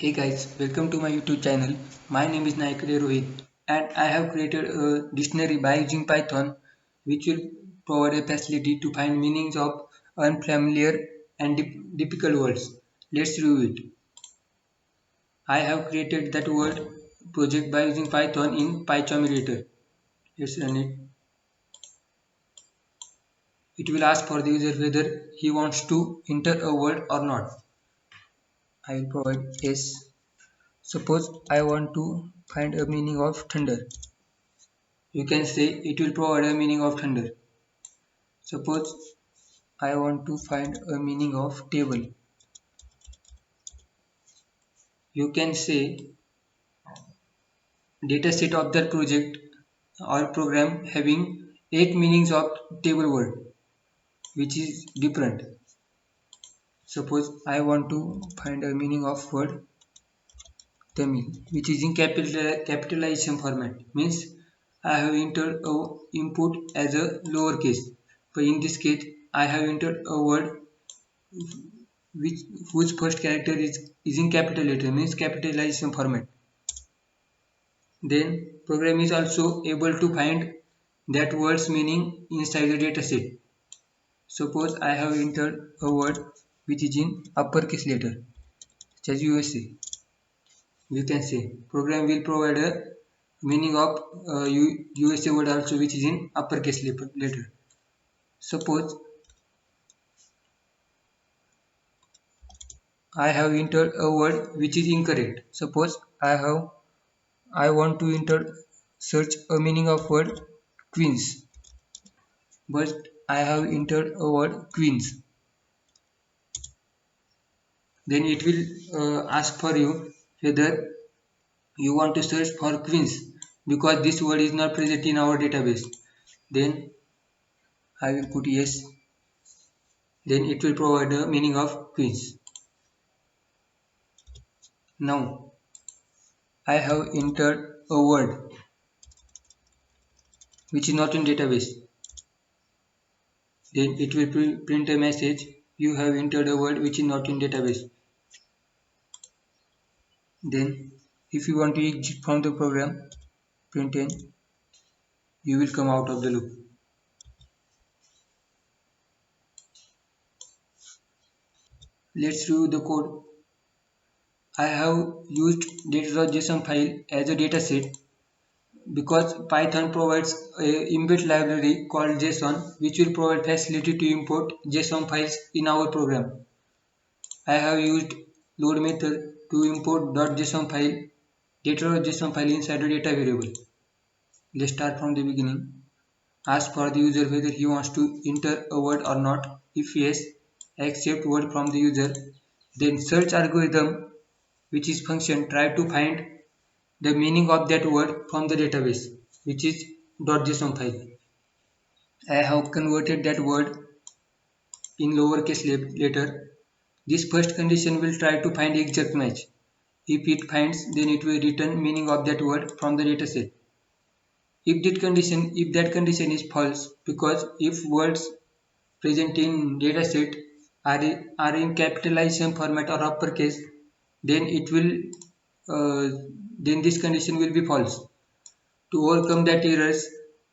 Hey guys, welcome to my YouTube channel. My name is Naikade Rohit and I have created a dictionary by using Python which will provide a facility to find meanings of unfamiliar and difficult words. Let's review it. I have created that word project by using Python in PyCharm editor. Let's run it. It will ask for the user whether he wants to enter a word or not. I will provide yes. Suppose I want to find a meaning of thunder. You can say it will provide a meaning of thunder. Suppose I want to find a meaning of table. You can say dataset of that project or program having 8 meanings of table word which is different. Suppose I want to find a meaning of word Tamil which is in capitalization format means I have entered a input as a lowercase. But in this case I have entered a word which whose first character is in capital letter means capitalization format. Then program is also able to find that word's meaning inside the dataset. Suppose I have entered a word which is in uppercase letter such as USA. You can say program will provide a meaning of USA word also which is in uppercase letter. Suppose I have entered a word which is incorrect. Suppose I want to enter search a meaning of word queens, but I have entered a word queens. Then it will ask for you whether you want to search for queens because this word is not present in our database. Then I will put yes. Then it will provide the meaning of queens. Now I have entered a word which is not in database. Then it will print a message you have entered a word which is not in database. Then if you want to exit from the program, print n, you will come out of the loop. Let's review the code. I have used data.json file as a dataset because Python provides a inbuilt library called JSON which will provide facility to import JSON files in our program. I have used load method to import .json file, data.json file inside a data variable. Let's start from the beginning. Ask for the user whether he wants to enter a word or not. If yes, accept word from the user. Then search algorithm, which is function, try to find the meaning of that word from the database, which is .json file. I have converted that word in lowercase letter. This first condition will try to find exact match. If it finds, then it will return meaning of that word from the dataset. If that condition is false, because if words present in dataset are in capitalization format or uppercase, then it will then this condition will be false. To overcome that errors,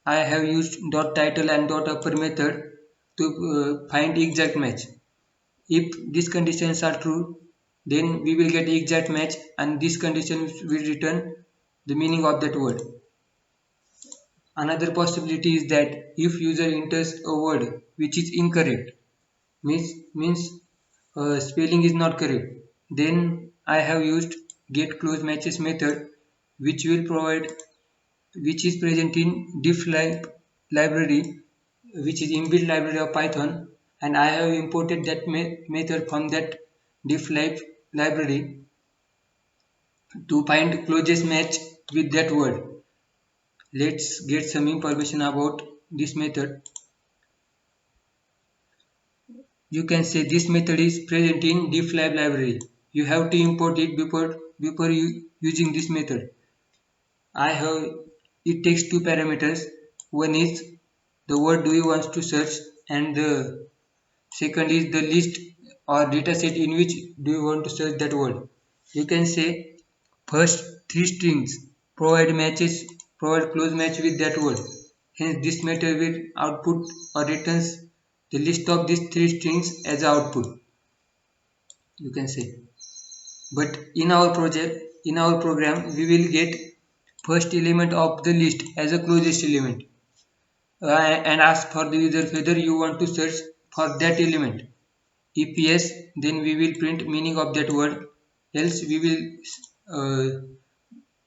I have used .title and .upper method to find exact match. If these conditions are true, then we will get exact match and this condition will return the meaning of that word. Another possibility is that if user enters a word which is incorrect, means spelling is not correct, then I have used get close matches method which will provide which is present in library which is inbuilt library of Python, and I have imported that method from that diff library to find closest match with that word. Let's get some information about this method. You can say this method is present in difflab library. You have to import it before you using this method. I have it takes two parameters. One is the word do you want to search, and the second is the list or dataset in which do you want to search that word. You can say first three strings provide close match with that word. Hence this method will output or returns the list of these three strings as output. You can say. But in our program, we will get first element of the list as a closest element and ask for the user whether you want to search for that element. If yes, then we will print meaning of that word. Else uh,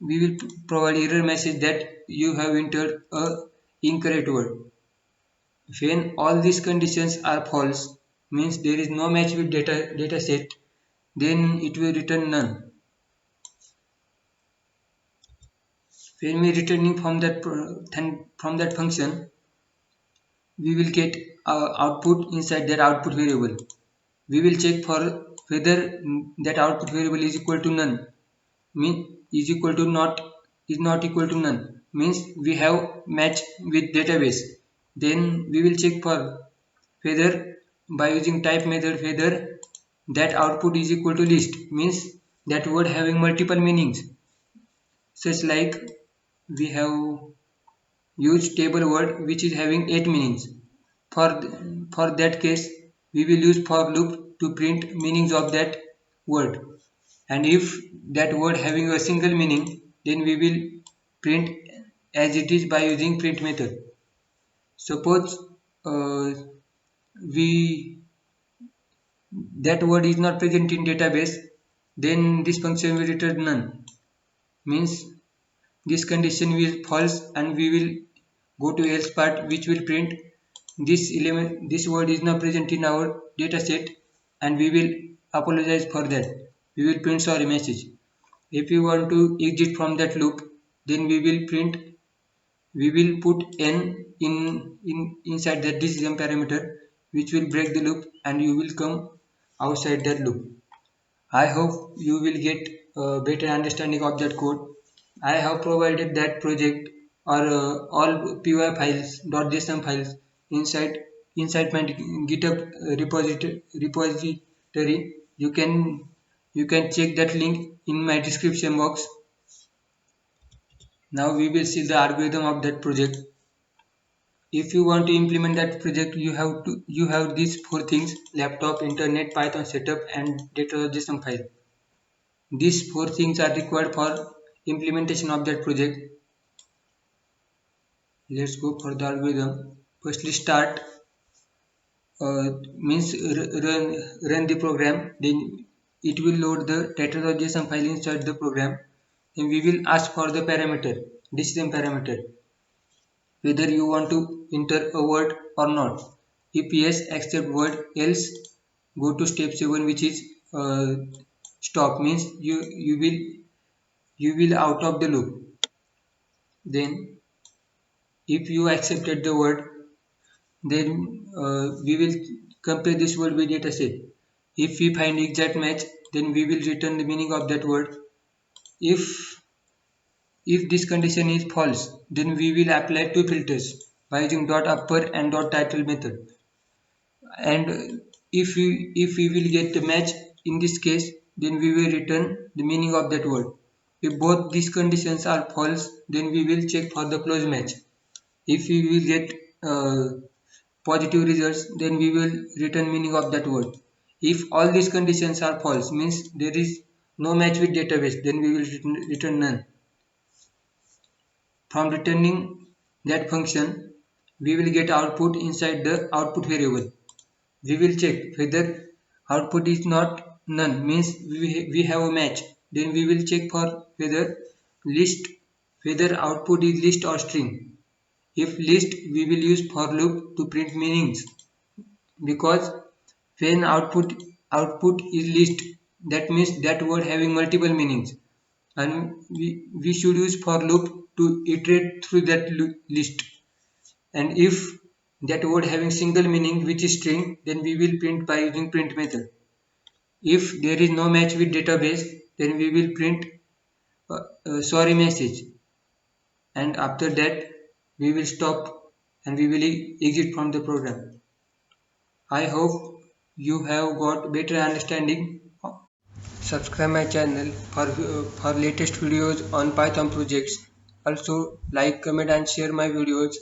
we will provide error message that you have entered a incorrect word. When all these conditions are false, means there is no match with data set, then it will return none. When we returning from that function, we will get output inside that output variable. We will check for whether that output variable is equal to none, mean is equal to not is not equal to none, means we have match with database. Then we will check for whether by using type method whether that output is equal to list, means that word having multiple meanings, such like we have used table word which is having 8 meanings. For that case we will use for loop to print meanings of that word, and if that word having a single meaning, then we will print as it is by using print method. Suppose we that word is not present in database, then this function will return none, means this condition will false, and we will go to else part which will print this word is not present in our data set, and we will apologize for that. We will print sorry message. If we want to exit from that loop, then we will put n inside that decision parameter, which will break the loop and you will come outside that loop. I hope you will get a better understanding of that code. I have provided that project or all py files, .json files inside my GitHub repository. You can check that link in my description box. Now we will see the algorithm of that project. If you want to implement that project, you have these four things: laptop, internet, Python setup, and data.json file. These four things are required for implementation of that project. Let's go for the algorithm. Firstly, start means run the program. Then it will load the data.json file inside the program. Then we will ask for the parameter, decision parameter, whether you want to enter a word or not. If yes, accept word. Else, go to step 7, which is stop, means you will out of the loop. Then if you accepted the word, then we will compare this word with data set. If we find exact match, then we will return the meaning of that word. If this condition is false, then we will apply two filters by using dot upper and dot title method. And if we will get the match in this case, then we will return the meaning of that word. If both these conditions are false, then we will check for the close match. If we will get positive results, then we will return meaning of that word. If all these conditions are false, means there is no match with database, then we will return none. From returning that function, we will get output inside the output variable. We will check whether output is not none, means we have a match. Then we will check for whether output is list or string. If list, we will use for loop to print meanings, because when output is list, that means that word having multiple meanings, and we should use for loop to iterate through that list. And if that word having single meaning which is string, then we will print by using print method. If there is no match with database, then we will print sorry message, and after that we will stop and we will exit from the program. I hope you have got better understanding. subscribe my channel for latest videos on Python projects. Also like, comment and share my videos.